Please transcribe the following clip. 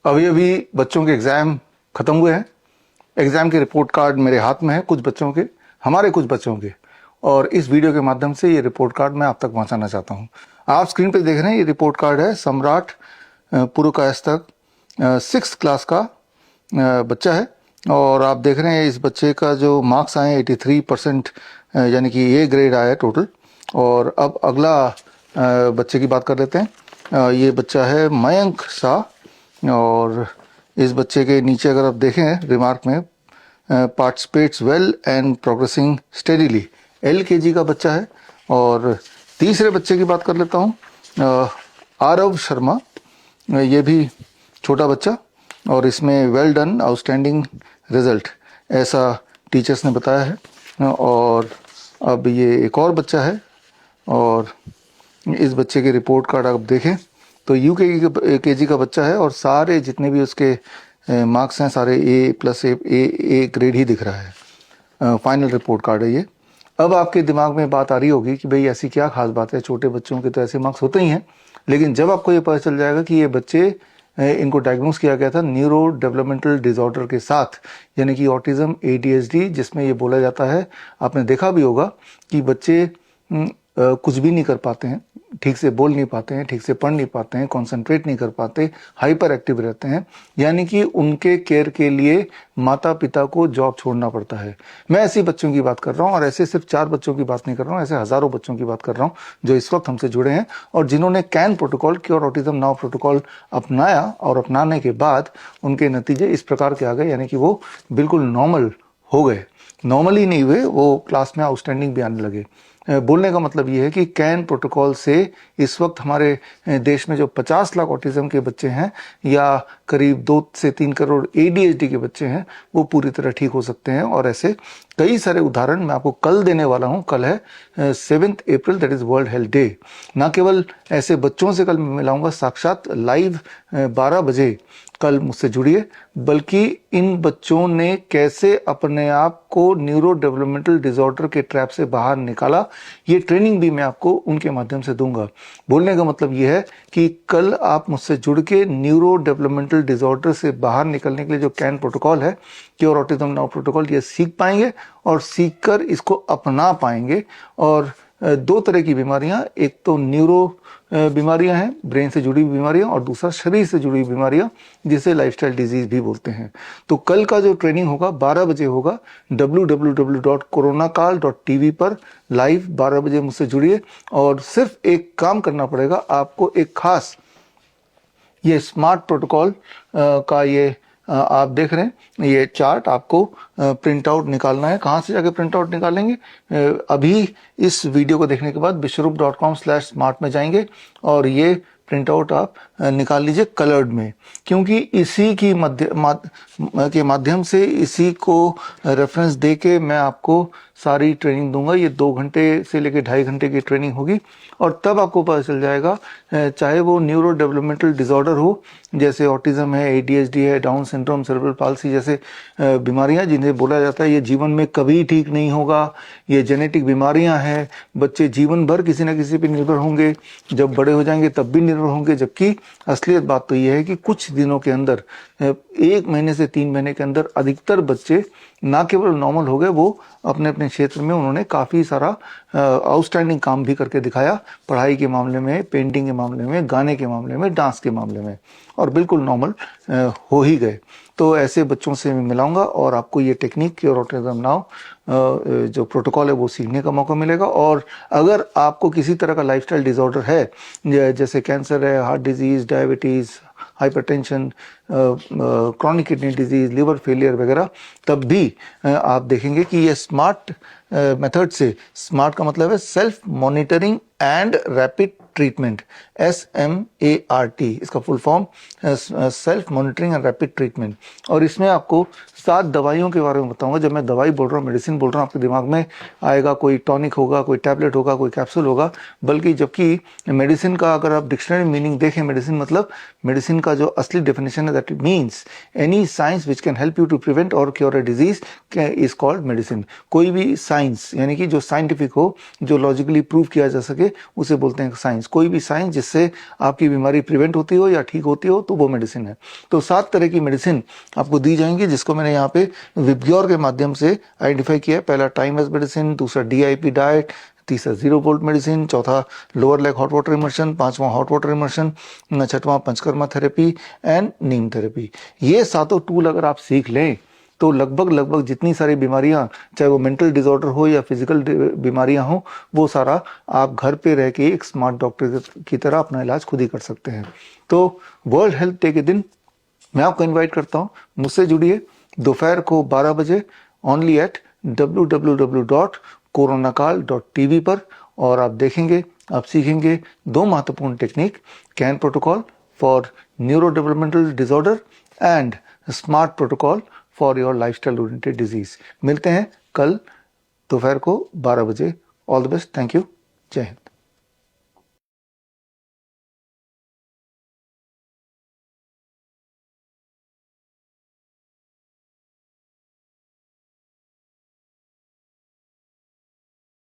अभी अभी बच्चों के एग्ज़ाम ख़त्म हुए हैं। एग्ज़ाम के रिपोर्ट कार्ड मेरे हाथ में है, कुछ बच्चों के, हमारे कुछ बच्चों के, और इस वीडियो के माध्यम से ये रिपोर्ट कार्ड मैं आप तक पहुंचाना चाहता हूं। आप स्क्रीन पे देख रहे हैं, ये रिपोर्ट कार्ड है सम्राट पुरकायस्थ सिक्स क्लास का बच्चा है। और आप देख रहे हैं इस बच्चे का जो मार्क्स आए 83%, यानी कि ए ग्रेड आया है टोटल। और अब अगला बच्चे की बात कर लेते हैं। ये बच्चा है मयंक शाह, और इस बच्चे के नीचे अगर आप देखें रिमार्क में, participates well and progressing steadily, LKG का बच्चा है। और तीसरे बच्चे की बात कर लेता हूँ, आरव शर्मा, ये भी छोटा बच्चा, और इसमें वेल डन, आउटस्टैंडिंग रिजल्ट, ऐसा टीचर्स ने बताया है। और अब ये एक और बच्चा है, और इस बच्चे के रिपोर्ट कार्ड आप देखें तो UKG का बच्चा है, और सारे जितने भी उसके मार्क्स हैं सारे A+ ग्रेड ही दिख रहा है। फाइनल रिपोर्ट कार्ड है ये। अब आपके दिमाग में बात आ रही होगी कि भाई ऐसी क्या खास बात है, छोटे बच्चों के तो ऐसे मार्क्स होते ही हैं। लेकिन जब आपको ये पता चल जाएगा कि ये बच्चे, इनको डायग्नोस किया गया था न्यूरो डेवलपमेंटल डिसऑर्डर के साथ, यानी कि ऑटिज्म ADHD, जिसमें ये बोला जाता है, आपने देखा भी होगा कि बच्चे कुछ भी नहीं कर पाते हैं, ठीक से बोल नहीं पाते हैं, ठीक से पढ़ नहीं पाते हैं, कंसंट्रेट नहीं कर पाते, हाइपर एक्टिव रहते हैं, यानी कि उनके केयर के लिए माता पिता को जॉब छोड़ना पड़ता है। मैं ऐसे बच्चों की बात कर रहा हूँ, और ऐसे सिर्फ 4 बच्चों की बात नहीं कर रहा हूँ, ऐसे हजारों बच्चों की बात कर रहा हूँ जो इस वक्त हमसे जुड़े हैं, और जिन्होंने can protocol, cure autism now protocol अपनाया, और अपनाने के बाद उनके नतीजे इस प्रकार के आ गए, यानी कि वो बिल्कुल नॉर्मल हो गए। नॉर्मल ही नहीं हुए, वो क्लास में आउटस्टैंडिंग भी आने लगे। बोलने का मतलब ये है कि कैन प्रोटोकॉल से इस वक्त हमारे देश में जो 50 लाख ऑटिज्म के बच्चे हैं, या करीब 2 से 3 करोड़ ADHD के बच्चे हैं, वो पूरी तरह ठीक हो सकते हैं। और ऐसे कई सारे उदाहरण मैं आपको कल देने वाला हूं। कल है 7 April, that is World Health Day. ना केवल ऐसे बच्चों से कल मैं मिलाऊंगा साक्षात लाइव 12 बजे, कल मुझसे जुड़िए, बल्कि इन बच्चों ने कैसे अपने आप को न्यूरो डेवलपमेंटल डिसऑर्डर के ट्रैप से बाहर निकाला, ये ट्रेनिंग भी मैं आपको उनके माध्यम से दूंगा। बोलने का मतलब ये है कि कल आप मुझसे जुड़ के न्यूरो डेवलपमेंटल डिसऑर्डर से बाहर निकलने के लिए जो कैन प्रोटोकॉल है, क्योर ऑटिज्म नाउ प्रोटोकॉल, ये सीख पाएंगे, और सीखकर इसको अपना पाएंगे। और 2 तरह की बीमारियां, एक तो न्यूरो बीमारियां हैं, ब्रेन से जुड़ी हुई बीमारियां, और दूसरा शरीर से जुड़ी हुई बीमारियां, जिसे लाइफस्टाइल डिजीज भी बोलते हैं। तो कल का जो ट्रेनिंग होगा 12 बजे होगा, www.coronakal.tv पर लाइव 12 बजे मुझसे जुड़िए। और सिर्फ एक काम करना पड़ेगा आपको, एक खास ये स्मार्ट प्रोटोकॉल का ये आप देख रहे हैं, ये चार्ट आपको प्रिंट आउट निकालना है। कहाँ से जाके प्रिंट आउट निकालेंगे? अभी इस वीडियो को देखने के बाद विश्वरूप.com/smart में जाएंगे, और ये प्रिंट आउट आप निकाल लीजिए कलर्ड में, क्योंकि इसी की के माध्यम से, इसी को रेफरेंस दे के मैं आपको सारी ट्रेनिंग दूंगा। ये 2 घंटे से लेकर 2.5 घंटे की ट्रेनिंग होगी, और तब आपको पता चल जाएगा, चाहे वो न्यूरो डेवलपमेंटल डिसऑर्डर हो, जैसे ऑटिज्म है, ADHD है, डाउन सिंड्रोम, सेरेब्रल पाल्सी जैसे बीमारियां, जिन्हें बोला जाता है ये जीवन में कभी ठीक नहीं होगा, ये जेनेटिक बीमारियां हैं, बच्चे जीवन भर किसी न किसी पर निर्भर होंगे, जब बड़े हो जाएंगे तब भी निर्भर होंगे। जबकि असलियत बात तो ये है कि कुछ दिनों के अंदर, 1 महीने से 3 महीने के अंदर अधिकतर बच्चे ना केवल नॉर्मल हो गए, वो अपने अपने क्षेत्र में उन्होंने काफ़ी सारा आउटस्टैंडिंग काम भी करके दिखाया, पढ़ाई के मामले में, पेंटिंग के मामले में, गाने के मामले में, डांस के मामले में, और बिल्कुल नॉर्मल हो ही गए। तो ऐसे बच्चों से मैं मिलाऊंगा, और आपको ये टेक्निक क्योर ऑटिज्म नाउ जो प्रोटोकॉल है वो सीखने का मौका मिलेगा। और अगर आपको किसी तरह का लाइफस्टाइल डिसऑर्डर है, जैसे कैंसर है, heart disease, diabetes, hypertension, chronic kidney disease, liver failure वगैरह, तब भी आप देखेंगे कि ये स्मार्ट मेथड से, स्मार्ट का मतलब है self monitoring and rapid treatment, SMART, इसका full form self monitoring and rapid treatment. और इसमें आपको 7 दवाइयों के बारे में बताऊंगा। जब मैं दवाई बोल रहा हूँ, मेडिसिन बोल रहा हूँ, आपके दिमाग में आएगा कोई टॉनिक होगा, कोई टैबलेट होगा, कोई कैप्सूल होगा, बल्कि जबकि मेडिसिन का अगर आप डिक्शनरी मीनिंग देखें, मेडिसिन मतलब, मेडिसिन का जो असली डेफिनेशन है, that means any science which can help you to prevent और cure a disease is called medicine. कोई भी साइंस साइंस, यानी कि जो साइंटिफिक हो, जो लॉजिकली प्रूव किया जा सके, उसे बोलते हैं साइंस। कोई भी साइंस जिससे आपकी बीमारी प्रिवेंट होती हो या ठीक होती हो, तो वो मेडिसिन है। तो 7 तरह की मेडिसिन आपको दी जाएंगी, जिसको मैंने यहाँ पे विबग्योर के माध्यम से आइडेंटिफाई किया है। पहला टाइम वेज मेडिसिन, दूसरा DIP डाइट, तीसरा 0 वोल्ट मेडिसिन, चौथा lower leg hot water immersion, पांचवा हॉट वाटर इमर्शन, छठवां panchakarma therapy and Neem therapy. ये 7 टूल अगर आप सीख लें तो लगभग जितनी सारी बीमारियां, चाहे वो मेंटल डिसऑर्डर हो या फिजिकल बीमारियां हो, वो सारा आप घर पे रह के एक स्मार्ट डॉक्टर की तरह अपना इलाज खुद ही कर सकते हैं। तो वर्ल्ड हेल्थ डे के दिन मैं आपको इनवाइट करता हूं, मुझसे जुड़िए दोपहर को 12 बजे ओनली एट www.coronakal.tv पर, और आप देखेंगे, आप सीखेंगे 2 महत्वपूर्ण technique, can protocol for neuro developmental disorder and smart protocol for your lifestyle oriented disease. मिलते हैं कल दोपहर को 12 बजे। All the best, thank you, जय हिंद।